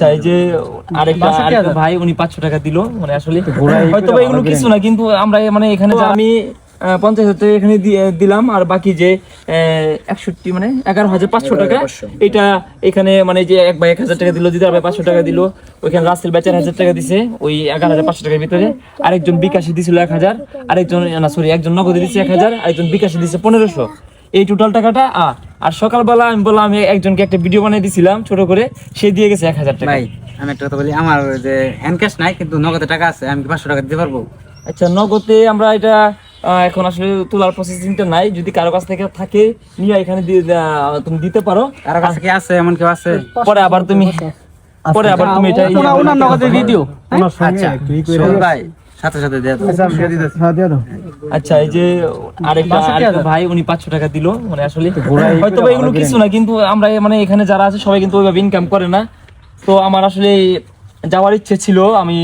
চাই যে আরেকটা ভাই উনি 500 টাকা দিল, মানে আসলে হয়তো এগুলো কিছু না, কিন্তু আমরা মানে এখানে আমি 50,000 টাকা এখানে দিলাম, আর বাকি যে 61 মানে 11,500 টাকা এটা এখানে মানে যে এক ভাই 1,000 টাকা দিল, দিদার ভাই 500 টাকা দিল, ওইখানে রাসেল ভাই 4,000 টাকা দিছে ওই 11,500 টাকার ভিতরে, আরেকজন বিকাশে দিছিল 1,000, আরেকজন না সরি একজন নগদে দিছে 1,000, আরেকজন বিকাশে দিছে 1,500। এই টোটাল টাকাটা। আর সকালবেলা আমি বললাম আমি একজনকে একটা ভিডিও বানিয়ে দিছিলাম ছোট করে, সে দিয়ে গেছে 1,000 টাকা। ভাই আমি একটা কথা বলি, আমার যে হ্যান্ড ক্যাশ নাই কিন্তু নগদে টাকা আছে, আমি কি 500 টাকা দিতে পারবো? আচ্ছা, নগদে আমরা এটা এখন আসলে তোলার প্রসেসিংটা নাই, যদি কারো কাছ থেকে থাকে নিয়ে এখানে তুমি দিতে পারো। কারো কাছে কি আছে, এমন কেউ আছে? পরে আবার তুমি এটা ওনার নগদে দিয়ে দিও। আচ্ছা ভাই সাথে সাথে দিয়ে দাও। আচ্ছা, এই যে আরেকটা ভাই উনি 500 টাকা দিল, মানে আসলে হয়তো এগুলো কিছু না, কিন্তু আমরা মানে এখানে যারা আছে সবাই কিন্তু ওইভাবে ইনকাম করে না। তো আমার আসলে যাওয়ার ইচ্ছে ছিল, আমি